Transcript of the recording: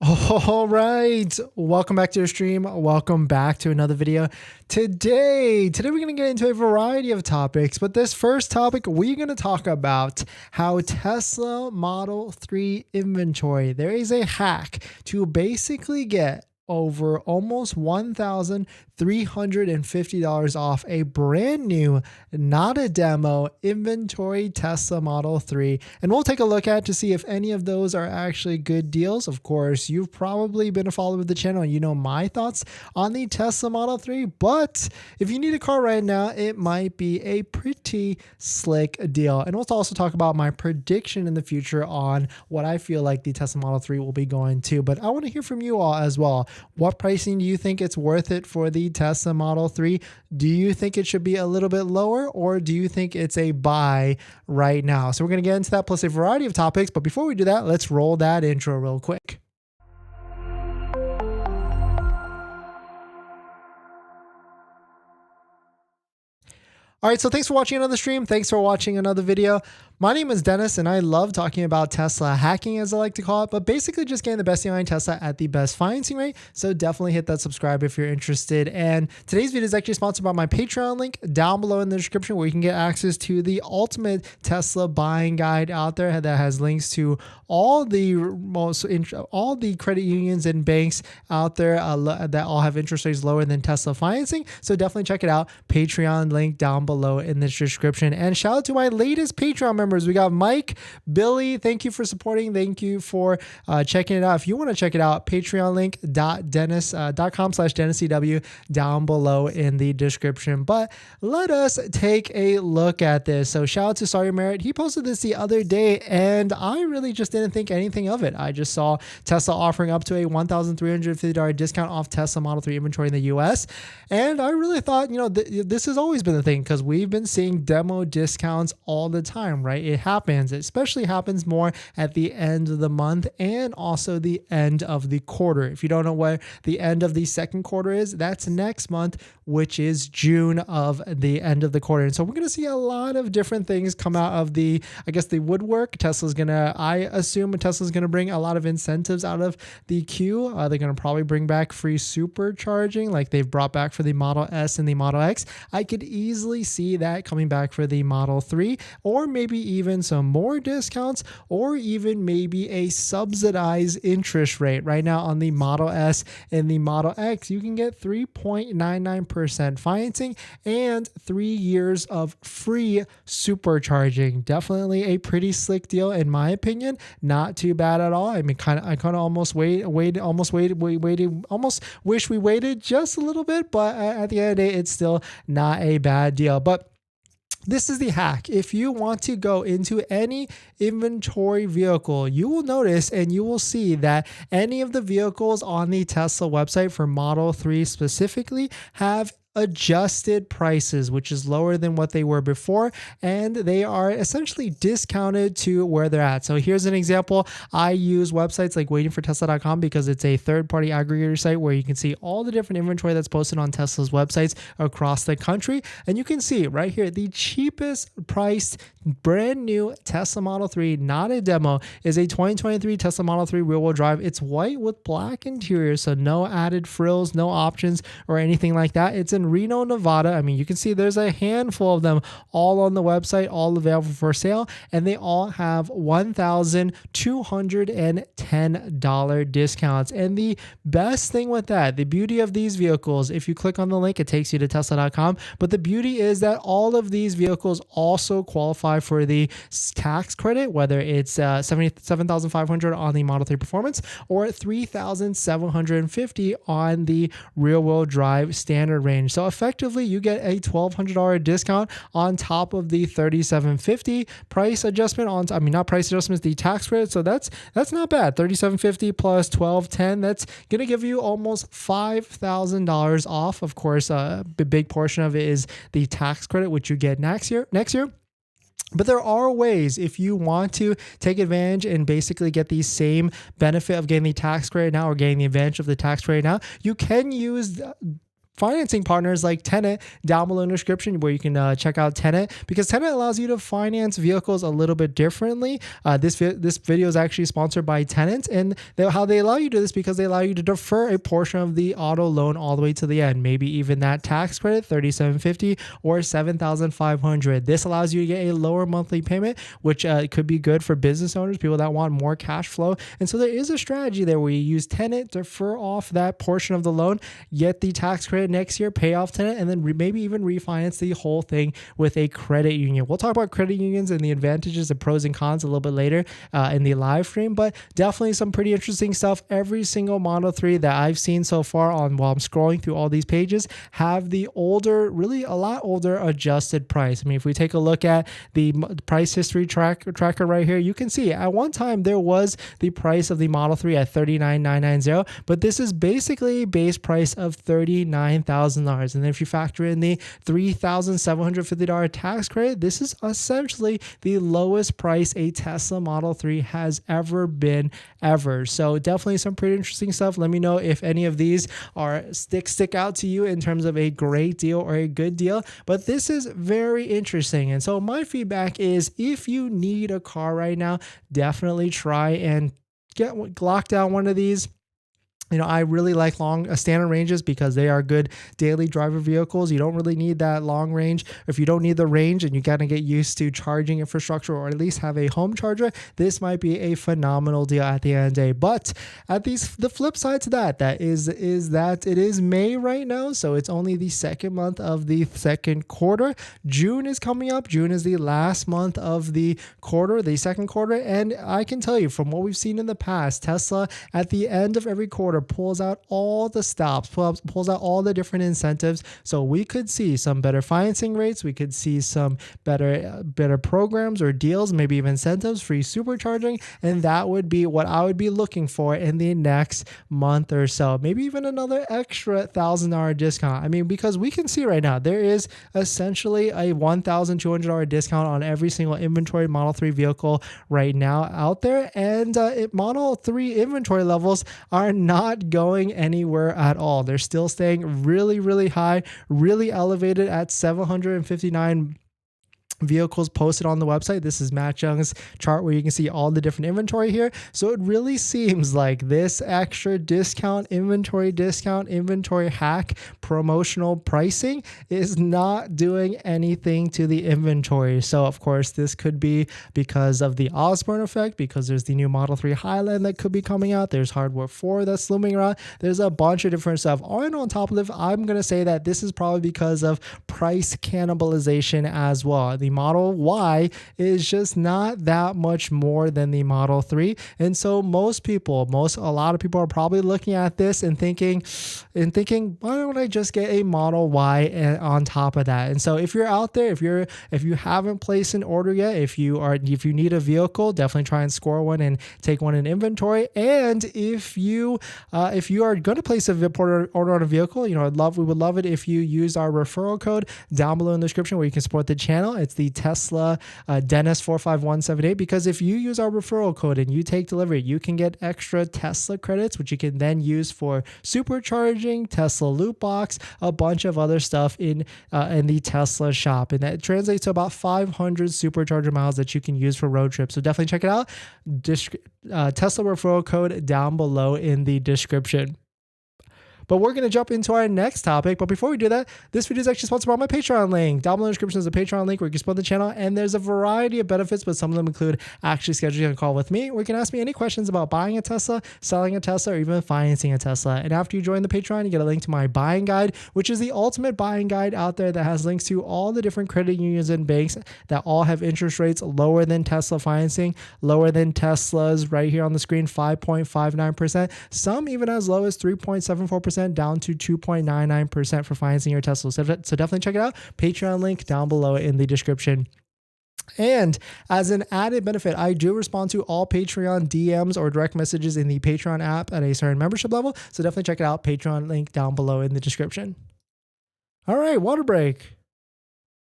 All right, welcome back to the stream. Welcome back to another video. Today we're going to get into a variety of topics, but this first topic, we're going to talk about how Tesla Model 3 inventory, there is a hack to basically get over almost $1,350 off a brand new, not a demo, inventory Tesla Model 3. And we'll take a look at to see if any of those are actually good deals. Of course, you've probably been a follower of the channel and you know my thoughts on the Tesla Model 3. But if you need a car right now, it might be a pretty slick deal. And we'll also talk about my prediction in the future on what I feel like the Tesla Model 3 will be going to. But I want to hear from you all as well. What pricing do you think it's worth it for the Tesla Model 3? Do you think it should be a little bit lower, or do you think it's a buy right now? So we're going to get into that plus a variety of topics. But before we do that, let's roll that intro real quick. All right, so thanks for watching another stream. Thanks for watching another video. My name is Dennis, and I love talking about Tesla hacking, as I like to call it, but basically just getting the best deal on Tesla at the best financing rate. So definitely hit that subscribe if you're interested. And today's video is actually sponsored by my Patreon link down below in the description, where you can get access to the ultimate Tesla buying guide out there that has links to all the credit unions and banks out there that all have interest rates lower than Tesla financing. So definitely check it out. Patreon link down below in the description. And shout out to my latest Patreon members. We got Mike, Billy. Thank you for supporting. Thank you for checking it out. If you want to check it out, Patreon link .com/DennisCW down below in the description. But let us take a look at this. So shout out to Sawyer Merritt. He posted this the other day, and I really just didn't think anything of it. I just saw Tesla offering up to a $1,350 discount off Tesla Model 3 inventory in the US. And I really thought, this has always been the thing, because we've been seeing demo discounts all the time, right? It happens. It especially happens more at the end of the month and also the end of the quarter. If you don't know where the end of the second quarter is, that's next month, which is June of the end of the quarter. And so we're going to see a lot of different things come out of the woodwork. I assume Tesla's going to bring a lot of incentives out of the queue. They're going to probably bring back free supercharging like they've brought back for the Model S and the Model X. I could easily see that coming back for the Model 3, or maybe even some more discounts, or even maybe a subsidized interest rate. Right now on the Model S and the Model X, you can get 3.99% financing and 3 years of free supercharging. Definitely a pretty slick deal in my opinion. Not too bad at all. I mean, I almost wish we waited just a little bit, but at the end of the day, it's still not a bad deal. But this is the hack. If you want to go into any inventory vehicle, you will notice and you will see that any of the vehicles on the Tesla website for Model 3 specifically have adjusted prices, which is lower than what they were before, and they are essentially discounted to where they're at. So here's an example. I use websites like waitingfortesla.com because it's a third-party aggregator site where you can see all the different inventory that's posted on Tesla's websites across the country. And you can see right here, the cheapest priced brand new Tesla Model 3, not a demo, is a 2023 Tesla Model 3 rear-wheel drive. It's white with black interior, so no added frills, no options or anything like that. It's in Reno, Nevada. I mean, you can see there's a handful of them all on the website, all available for sale, and they all have $1,210 discounts. And the best thing with that, the beauty of these vehicles, if you click on the link, it takes you to Tesla.com. But the beauty is that all of these vehicles also qualify for the tax credit, whether it's $77,500 on the Model 3 Performance or $3,750 on the rear-wheel drive standard range. So effectively, you get a $1,200 discount on top of the $3,750 price adjustment not price adjustments, the tax credit. So that's not bad. $3,750 plus $1,210. That's going to give you almost $5,000 off. Of course, a big portion of it is the tax credit, which you get next year. But there are ways, if you want to take advantage and basically get the same benefit of getting the tax credit now, or getting the advantage of the tax credit now, you can use financing partners like Tenet down below in the description, where you can check out Tenet, because Tenet allows you to finance vehicles a little bit differently. This video is actually sponsored by Tenet, and how they allow you to do this because they allow you to defer a portion of the auto loan all the way to the end, maybe even that tax credit, $3,750 or $7,500. This allows you to get a lower monthly payment, which could be good for business owners, people that want more cash flow. And so there is a strategy there where you use Tenet, defer off that portion of the loan, get the tax credit next year, pay off Tenet, and then maybe even refinance the whole thing with a credit union. We'll talk about credit unions and the advantages, the pros and cons a little bit later in the live stream, but definitely some pretty interesting stuff. Every single Model 3 that I've seen so far while I'm scrolling through all these pages have the older, really a lot older adjusted price. I mean, if we take a look at the price history tracker right here, you can see at one time there was the price of the Model 3 at $39,990, but this is basically a base price of $39,000. And then if you factor in the $3,750 tax credit, this is essentially the lowest price a Tesla Model 3 has ever been ever. So definitely some pretty interesting stuff. Let me know if any of these are stick out to you in terms of a great deal or a good deal, but this is very interesting. And so my feedback is, if you need a car right now, definitely try and lock down one of these. You know, I really like long standard ranges because they are good daily driver vehicles. You don't really need that long range. If you don't need the range and you got to get used to charging infrastructure, or at least have a home charger, this might be a phenomenal deal at the end of the day. But at the flip side to that is that it is May right now, so it's only the second month of the second quarter. June is coming up. June is the last month of the quarter, the second quarter, and I can tell you from what we've seen in the past, Tesla at the end of every quarter pulls out all the stops, pulls out all the different incentives. So we could see some better financing rates. We could see some better programs or deals, maybe even incentives, free supercharging. And that would be what I would be looking for in the next month or so. Maybe even another extra $1,000 discount. I mean, because we can see right now, there is essentially a $1,200 discount on every single inventory Model 3 vehicle right now out there. And Model 3 inventory levels are not going anywhere at all. They're still staying really, really high, really elevated at 759 vehicles posted on the website. This is Matt Young's chart where you can see all the different inventory here. So it really seems like this extra discount, inventory hack, promotional pricing is not doing anything to the inventory. So of course, this could be because of the Osborne effect, because there's the new Model 3 Highland that could be coming out. There's hardware 4 that's looming around. There's a bunch of different stuff. And on top of it, I'm going to say that this is probably because of price cannibalization as well. The Model Y is just not that much more than the Model 3. And so a lot of people are probably looking at this and thinking, why don't I just get a Model Y on top of that? And so if you're out there, if you haven't placed an order yet, if you need a vehicle, definitely try and score one and take one in inventory. And if you are going to place a order on a vehicle, we would love it if you use our referral code down below in the description where you can support the channel. It's the Tesla Dennis45178, because if you use our referral code and you take delivery, you can get extra Tesla credits, which you can then use for supercharging, Tesla loot box, a bunch of other stuff in the Tesla shop, and that translates to about 500 supercharger miles that you can use for road trips. So definitely check it out. Tesla referral code down below in the description. But we're going to jump into our next topic. But before we do that, this video is actually sponsored by my Patreon link. Down below in the description is a Patreon link where you can support the channel. And there's a variety of benefits, but some of them include actually scheduling a call with me, where you can ask me any questions about buying a Tesla, selling a Tesla, or even financing a Tesla. And after you join the Patreon, you get a link to my buying guide, which is the ultimate buying guide out there that has links to all the different credit unions and banks that all have interest rates lower than Tesla financing, lower than Tesla's right here on the screen, 5.59%. Some even as low as 3.74%. Down to 2.99% for financing your Tesla. So definitely check it out. Patreon link down below in the description. And as an added benefit, I do respond to all Patreon DMs or direct messages in the Patreon app at a certain membership level. So definitely check it out. Patreon link down below in the description. All right, water break.